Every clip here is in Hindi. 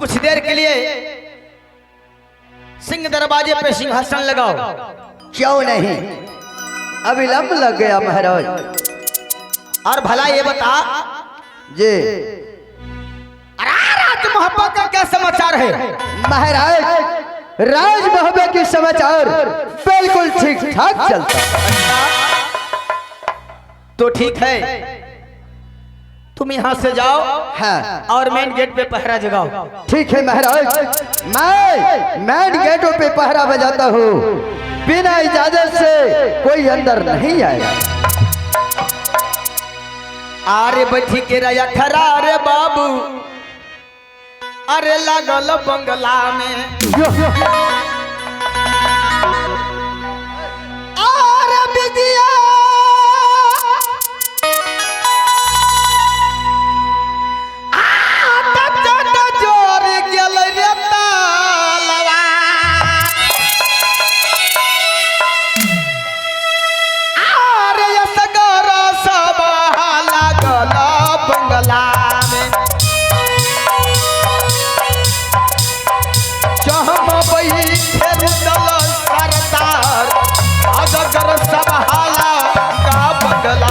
कुछ देर के लिए सिंह दरवाजे पे सिंहासन लगाओ। क्यों नहीं, अविलंब लग गया महाराज। और भला ये बता जी राज महबा का क्या समाचार है? महाराज, राज महबे की समाचार बिल्कुल ठीक ठाक चलता। तो ठीक है, तुम यहाँ से जाओ हाँ और मेन गेट पे पहरा जगाओ। ठीक है महाराज, मैं मेन गेटों पे पहरा बजाता हूँ। बिना इजाजत से कोई अंदर नहीं आएगा। अरे बैठी के रया खरा रे बाबू, अरे लागल बंगला में। अरे बिदिया जोर गेल रे तालवा। अरे असगर सब लागल बंगला में। जहाँ बैठे रुदल सरदार, अजगर सब हाला का बंगला।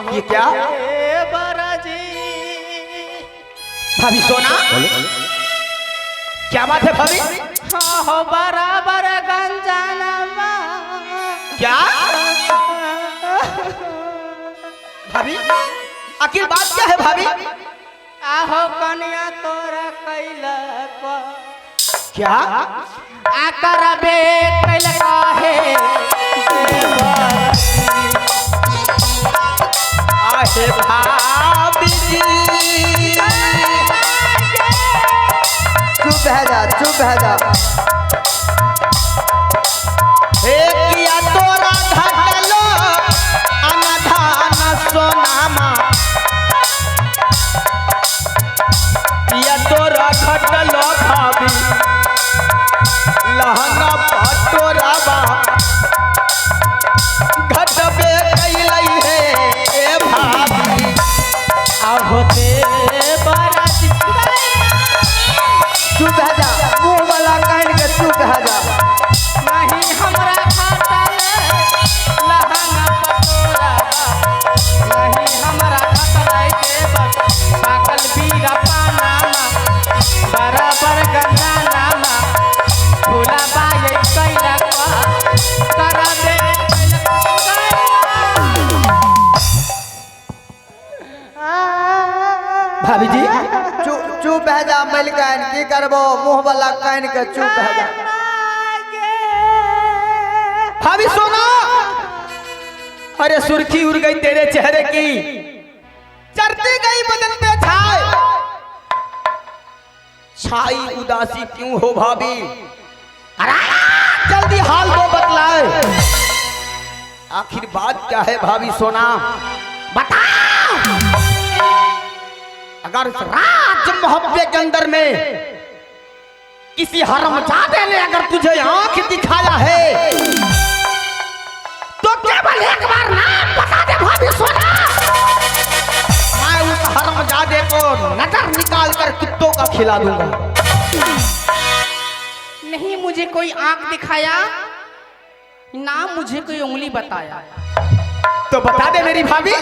ये क्या भाभी सोना, क्या बात है भाभी? हो बराबर गंजाना क्या भाभी, आखिर बात क्या है भाभी? आहो कन्या तोरा कैला क्या आकर बे कैला काहे आहे भाभी जी। चुप है जा, चुप है जा। किया तोरा घटलो अनधान सोनामा, किया तोरा घटलो भाभी लहंगा पटोराबा। घटबे कैलई है ए भाभी, आहो ते बराती चुप है जा, मुंह वाला कान के चुप है जा। नहीं हमरा खाता लहंगा पटोरा, नहीं हमरा खाता के पागल बीरा पानामा बराबर गंगा नामा भोला बाई कैला करा दे भाभी जी चुप है जा मलिकान, की करबो मुंह वाला कान के चुप है जा। भाभी सोना, अरे सुर्खी उड़ गई तेरे चेहरे की, चढ़ती गई बदन पे छाई, छाई उदासी क्यों हो भाभी? अरे जल्दी हाल दो बतलाए, आखिर बात क्या है भाभी सोना? बता। अगर उस राज मोहब्बे के अंदर में किसी हरामजादे ने अगर तुझे आंख दिखाया है तो केवल एक बार नाम बता दे भाभी सोना, मैं उस हरामजादे को नजर निकाल कर कुत्तों का खिला दूंगा। नहीं मुझे कोई आंख दिखाया, ना मुझे कोई उंगली बताया। तो बता दे मेरी भाभी,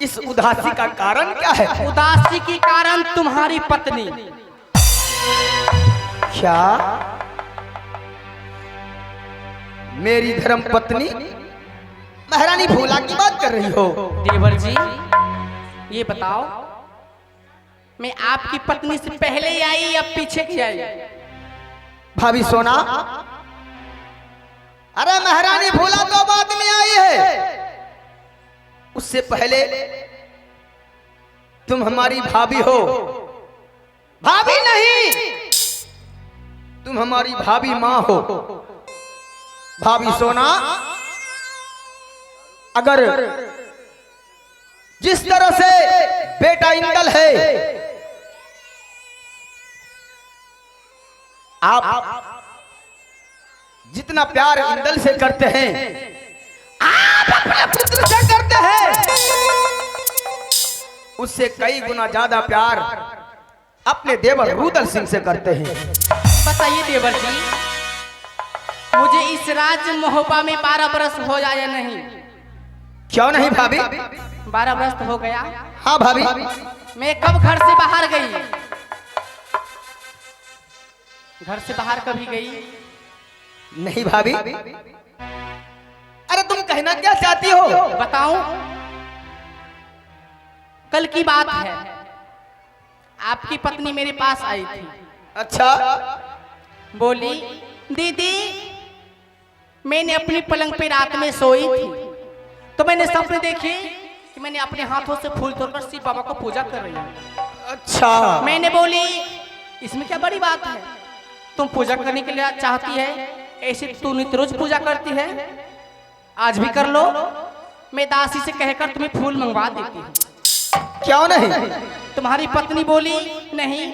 इस उदासी का कारण क्या है? उदासी की कारण तुम्हारी पत्नी। क्या मेरी धर्म पत्नी महारानी भोला की बात कर रही हो? देवर जी ये बताओ, मैं आपकी पत्नी से पहले ही आई या पीछे की आई? भाभी सोना, अरे महारानी भोला तो बाद में आई है, उससे पहले तुम हमारी भाभी हो। भाभी नहीं, तुम हमारी भाभी माँ हो। भाभी सोना, अगर जिस तरह से बेटा इंदल है, आप जितना प्यार इंदल से करते हैं, आप अपने पुत्र से करते हैं, उससे कई गुना ज्यादा प्यार अपने देवर रुदल सिंह से करते हैं। बताइए देवर जी, मुझे इस राज्य महोबा में 12 बरस हो जाए या नहीं? क्यों नहीं भाभी? 12 बरस तो हो गया। हाँ भाभी। मैं कब घर से बाहर गई? घर से बाहर कभी गई नहीं भाभी। अरे तुम कहना क्या चाहती हो? बताऊं? कल की बात है, आपकी पत्नी मेरे पास आई थी। अच्छा। बोली, दीदी मैंने अपनी पलंग पे रात में सोई थी तो मैंने सपने देखे कि मैंने अपने हाथों से फूल तोड़कर शिव बाबा को पूजा कर रही हूँ। अच्छा। मैंने बोली, इसमें क्या बड़ी बात है, तुम पूजा करने के लिए चाहती है, ऐसे तू नित्य रोज पूजा करती है, आज भी कर लो। मैं दासी से कहकर तुम्हें फूल मंगवा देती हूँ। क्यों नहीं? तुम्हारी पत्नी बोली, नहीं।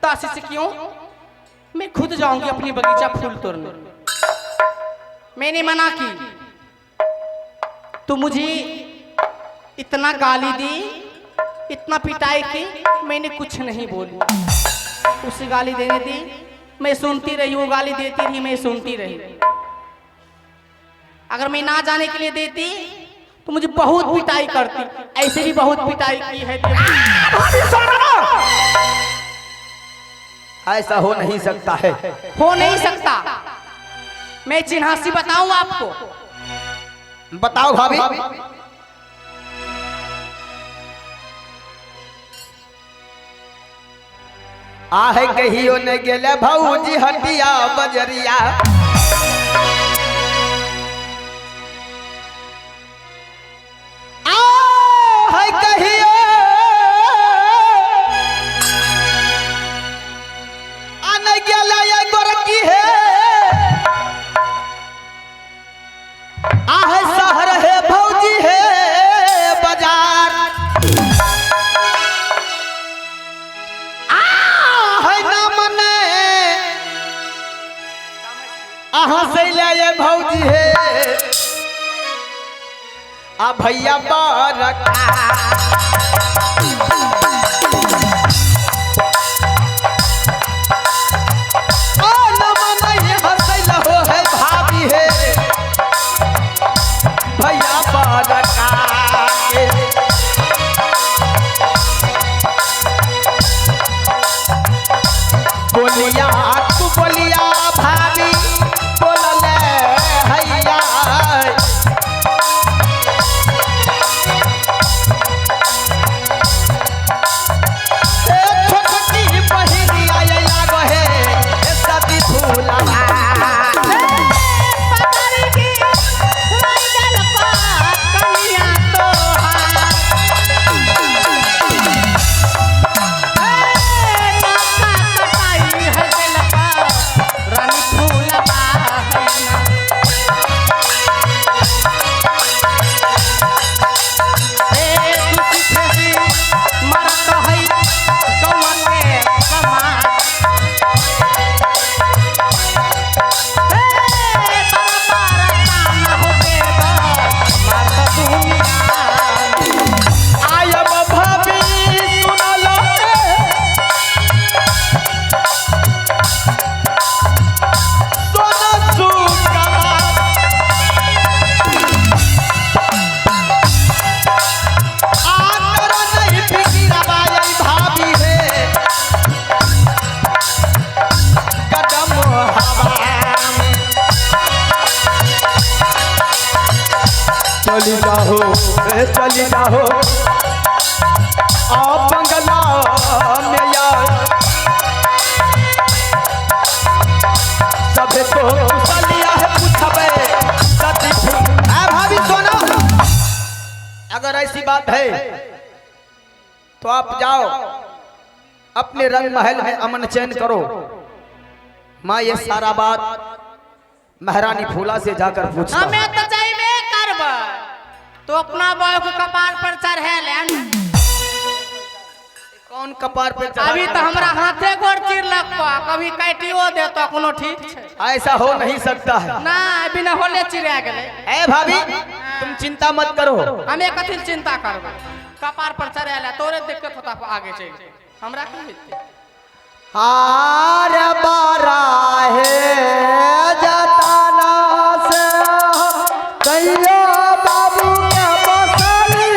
दासी से क्यों? मैं खुद जाऊंगी अपनी बगीचा फूल तोड़ने। मैंने मना की। तू मुझे इतना गाली दी, इतना पिटाई की, मैंने कुछ नहीं बोली। उसे गाली देने दी, मैं सुनती रही, वो गाली देती रही, मैं सुनती रही। अगर मैं ना जाने के लिए देती तो मुझे बहुत पिटाई करती, ऐसे भी बहुत पिटाई की है। ऐसा हो नहीं सकता है। हो नहीं सकता। मैं चिन्हासी बताऊं आपको? बताओ भाभी। आहे कहियो ने गेले भौजी हटिया बजरिया, आहे कहियो आने गेले ये गोरकी है, आहे शहर है भौजी है बाजार, अहाँ से ले भौजी है आ भैया बारका, हो है भाभी है भैया बारका के। बोलिया तू बोलिया भाभी बोलले हैया, चली जाओ चली जाओ आप बंगला में यार सभे तो चलिया है पूछबे सती भाभी सोना अगर ऐसी बात है तो आप जाओ अपने रंग महल में अमन चैन करो। माँ ये सारा बात महारानी फूला से जाकर पूछता हमें तो चाहिए करब तो अपना बॉय को कपार पर चढ़े ले। कौन कपार पे चढ़ा? अभी तो हमरा हाथे गोड़ चिर लगवा कभी काटियो दे तो कोनो ठीक है। ऐसा हो नहीं सकता है ना बिना होले चिरा गेले। ए भाभी तुम चिंता मत करो। हमें कथी चिंता करब कपार पर चढ़े ले तोरे दिक्कत होता आगे चल हमरा की हेते। हार बारा है जताना से कहियो बाबू के पोसाली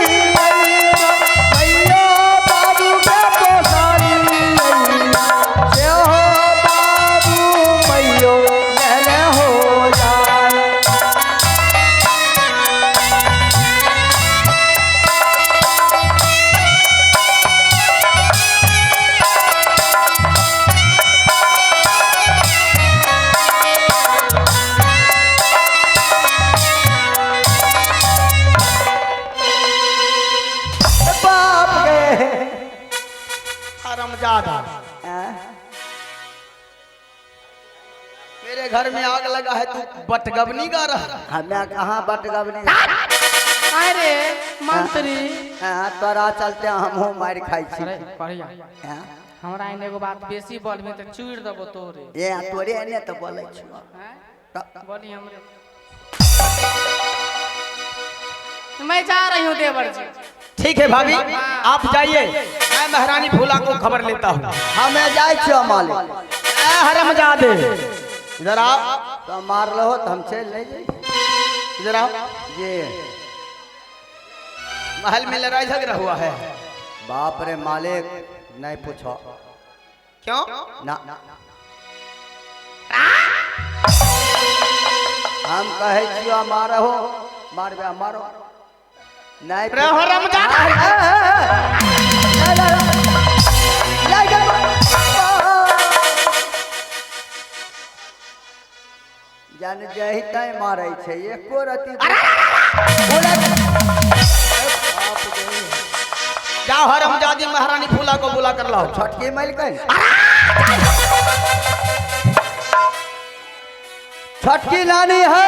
कहियो बाबू के पोसाली से हो बाबू मैयो मेले हो जाए। हरामजादा मेरे घर में आग लगा है तू बटगबनी गा रहा। हमें कहाँ बटगबनी अरे मंत्री तोरा चलते हम मार खाई छी। अरे बढ़िया हमरा एने एगो बात बेसी बोल में तो चूड़ देबो तोरे। ये तोरे एने तो बोले छी बोली हमरे मैं जा रही हूँ देवर जी। ठीक है भाभी आप जाइए मैं महारानी फूला को खबर लेता हूँ। हमें जाए छो मालिक हरामजादे जरा तो मार लो तो हम चल ले जाए जरा जी। महल में लड़ाई झगड़ा हुआ है। बाप रे मालिक नहीं पूछो क्यों ना हम कहे छियो मारो मारबे मारो नहीं जान जही तय मारे छे एको रति जाओ हरामजादी महारानी फूला को बुला कर लाओ। छटकी मैल कहीं छटकी नानी है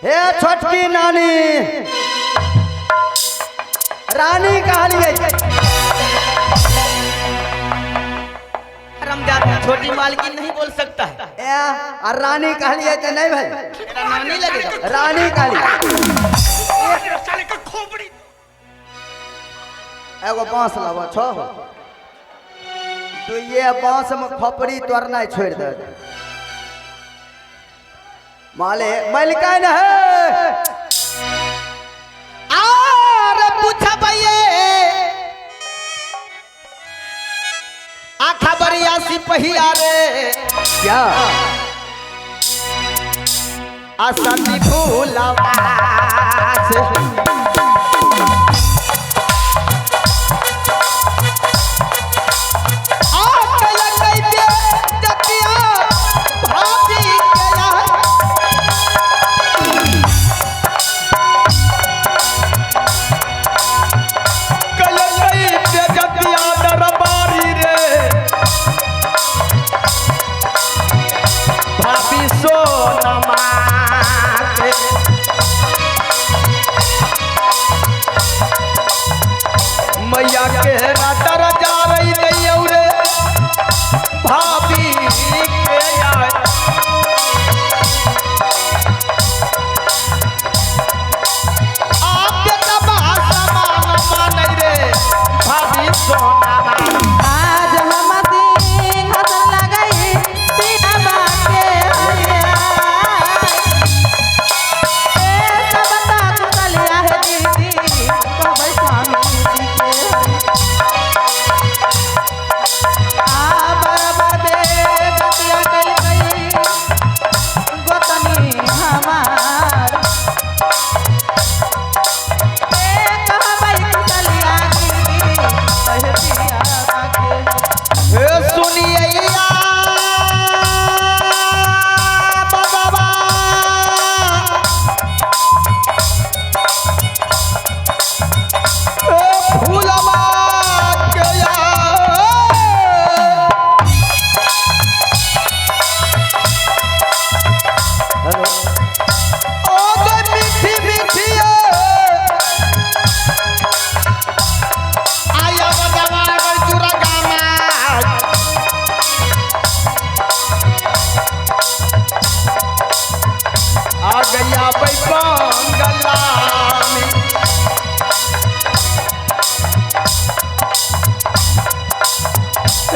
हे छटकी नानी रानी कहलिए हरामजादी छोटी मालकिन नहीं बोल सकता है। और रानी कहलिए तो नहीं भाई तेरा नाम नहीं लगेगा। रानी कहलिए एगो बांस लावा छो तो ये बांस में खोपड़ी तोड़ना छोड़ दे माले मलिकान है अरे पूछा भैये आ खबरिया सिपहिया रे क्या असली फूलवा से मैया के रातर जा रही नहीं औरे भाभी के आए आप के सामान मान रे भाभी सोना आज हम दिन हसन लगाई बिना बाके ए सब तक चलिया है दीदी कबै स्वामी जी के ओ गो मीठी मीठी आया बजावा अगर चूरा गामा आ गया बैगन गला में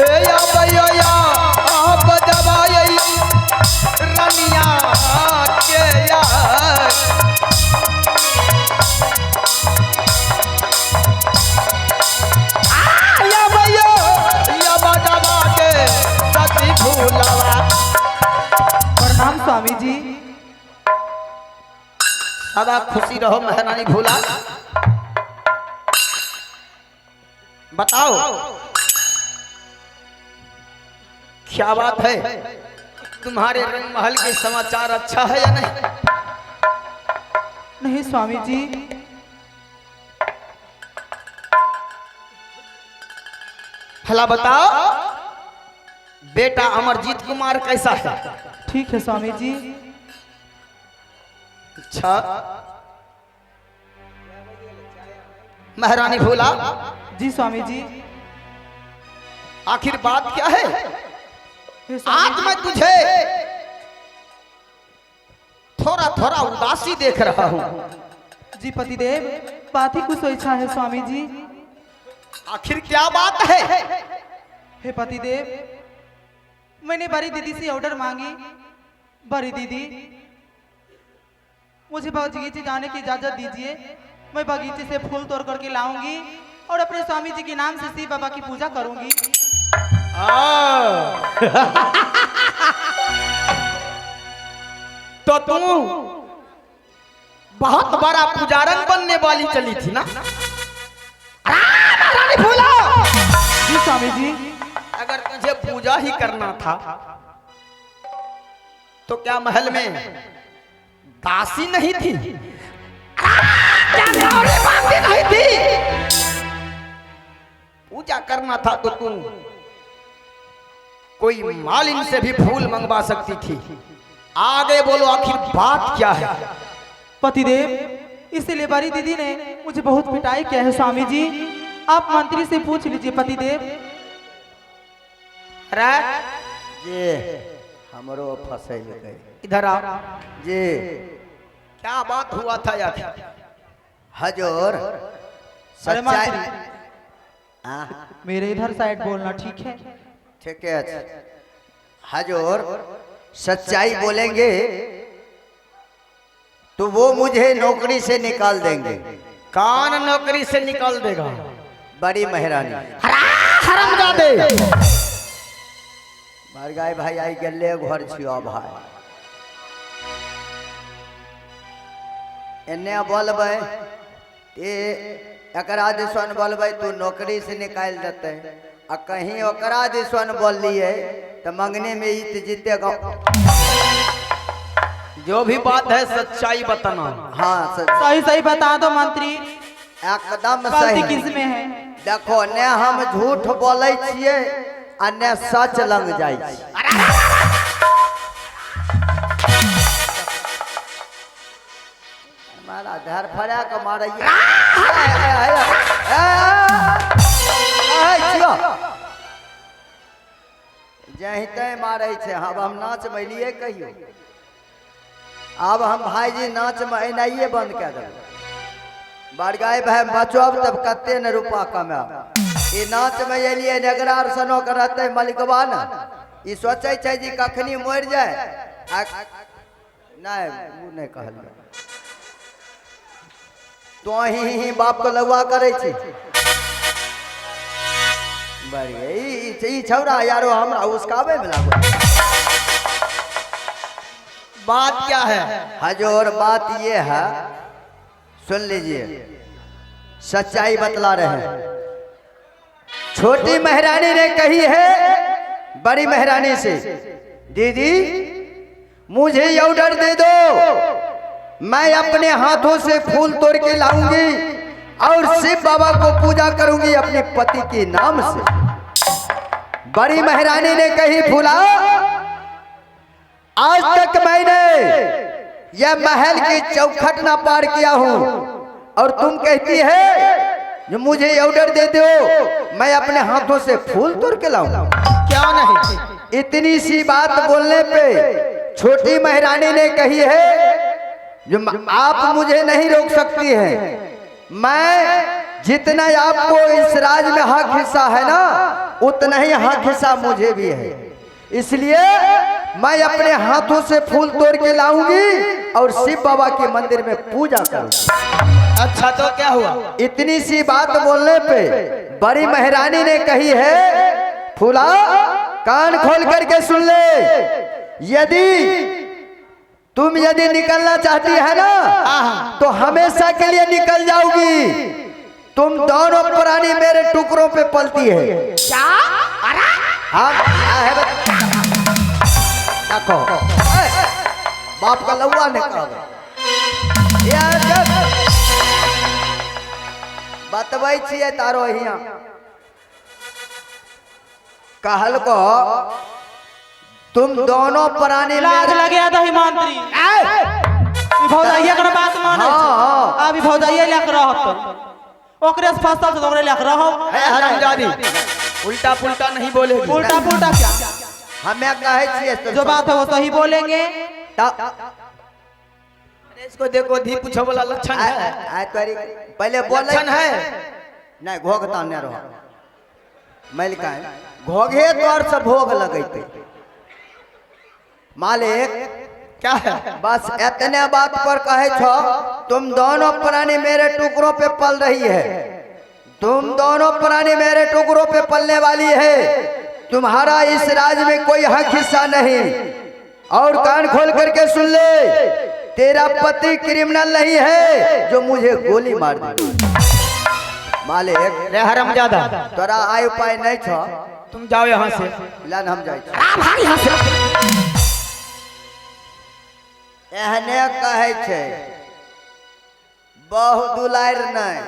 या भैया आप दबाई रनिया के यार या भैया या दबा के सती भूलवा। प्रणाम स्वामी जी। सदा खुशी रहो महारानी भूला। बताओ क्या बात है, तुम्हारे रंग महल के समाचार अच्छा है या नहीं? नहीं स्वामी जी। भला बताओ बेटा अमरजीत कुमार कैसा है? ठीक है स्वामी जी। अच्छा महारानी भोला। जी स्वामी जी। आखिर बात क्या है? हे स्वामी आज मैं तुझे थोड़ा थोड़ा उदासी देख रहा हूँ। जी पतिदेव, बात ही कुछ ऐसा है स्वामी जी। आखिर क्या बात है? हे पतिदेव, मैंने बड़ी दीदी से ऑर्डर मांगी। बड़ी दीदी, मुझे बगीचे जाने की इजाजत दीजिए। मैं बगीचे से फूल तोड़ करके लाऊंगी और अपने स्वामी जी के नाम से शिव बाबा की पूजा करूंगी। तो तुम बहुत बड़ा पुजारन बनने वाली चली थी ना? महारानी भोला, जी स्वामी जी। अगर तुझे पूजा ही करना था तो क्या महल में दासी नहीं थी? क्या न्योरे बांधी नहीं थी? पूजा करना था तो तुम कोई मालिन से भी फूल मंगवा सकती थी। आगे बोलो, आखिर बात क्या है? पतिदेव, इसीलिए बड़ी दीदी ने मुझे बहुत पिटाई किया है स्वामी जी। आप मंत्री से पूछ लीजिए पतिदेव। अरे जी हमरो फंसल गए। इधर आ जी क्या बात हुआ था यार? हजूर अरे सच्चाई। मंत्री, हाँ, मेरे इधर साइड बोलना ठीक है? ठीक है। हजूर सच्चाई बोलेंगे तो वो मुझे नौकरी से निकाल देंगे। कौन नौकरी से निकाल देगा? बड़ी महारानी। हरामजादे। मरगाई भाई आई गले घर छियो भाई। एने बोलबे ते एकरा दिसन बोलबे तू नौकरी से निकाल देते, आ कहीं ओकरा दिसन बोल लिए तो मंगने में इत जीतेगा। जो भी बात है सच्चाई बताना। हाँ सही सही बता दो मंत्री, एकदम गलती सही। किस में है? देखो ने हम झूठ बोले छिए आ ने सच लग जाए छी। हमारा घर फड़ा के मारैया। जही तय मारे छे। अब हम नाच में लिए कहियो। अब हम भाईजी नाच में एनाइए बंद कर देब। बड़गाई भाई बचब तब कते न रुपा कमाब। ये नाच में एलिए नगरार सनो के रहते मलिकबा न। ई सोचे छै जी कखनी मर जाए। नहीं वो नहीं कहल। तो ही बाप को लगवा करे छी। ई छौरा यारो हमरा उसकाबे में लागो। बात क्या है? हजूर बात ये है, सुन लीजिए, सच्चाई बतला रहे हैं। छोटी महारानी ने कही है बड़ी महारानी से, दीदी मुझे ऑर्डर दे दो, मैं अपने हाथों से फूल तोड़ के लाऊंगी और शिव बाबा को पूजा करूंगी अपने पति के नाम से। बड़ी महारानी ने कही, फूला आज तक मैंने यह महल की चौखट ना पार किया हूँ और तुम कहती है जो मुझे ऑर्डर दे दो मैं अपने हाथों से फूल तोड़ के लाऊं। क्यों नहीं? इतनी सी बात बोलने पे छोटी महारानी ने कही है जो आप मुझे नहीं रोक सकती हैं। मैं जितना आपको इस राज में हक हिस्सा है ना उतना ही हक हिस्सा मुझे भी है, इसलिए मैं अपने हाथों से फूल तोड़ के लाऊंगी और शिव बाबा के मंदिर में पूजा करूंगी। अच्छा तो क्या हुआ? इतनी सी बात बोलने पे बड़ी महारानी ने कही है फूला कान खोल करके सुन ले, यदि निकलना चाहती है ना तो हमेशा के लिए निकल जाओगी। तुम दोनों प्राणी मेरे टुकड़ों पे पलती है। क्या? अरे हाँ देखो बाप का लौआ ने कहा बतबै छियै तारो हिया कहल को तुम दोनों प्राणी लाज लगे था हिमांत्री भौजाइया कर बात माने हाँ। अभी भौजाइया लेक रहत ओकरे से फसल से ओकरे लेक रहो। हरामजादी उल्टा पुल्टा नहीं बोलेगी। उल्टा पुल्टा क्या? हमें कहे छियै जो बात है वो सही बोलेंगे। इसको देखो धी पूछो वाला लक्षण है। पहले बोले लक्षण है नहीं घोघता नहीं रहो मैल का घोघे तौर से भोग लगते मालिक क्या है? बस इतने बात पर कहे छो तुम दोनों प्राणी मेरे टुकड़ों पे पल रही है, तुम दोनों प्राणी मेरे टुकड़ों पे पलने वाली है। तुम्हारा इस राज में कोई हक हिस्सा नहीं। और कान खोल करके सुन ले, तेरा पति क्रिमिनल नहीं है जो मुझे गोली मार दे। मालिक रे हरामजादा तोरा आय उपाय नहीं छो, तुम जाओ यहाँ से। लन हम जाए भाग यहाँ से। एहने कहे छे बहु दुलार नहीं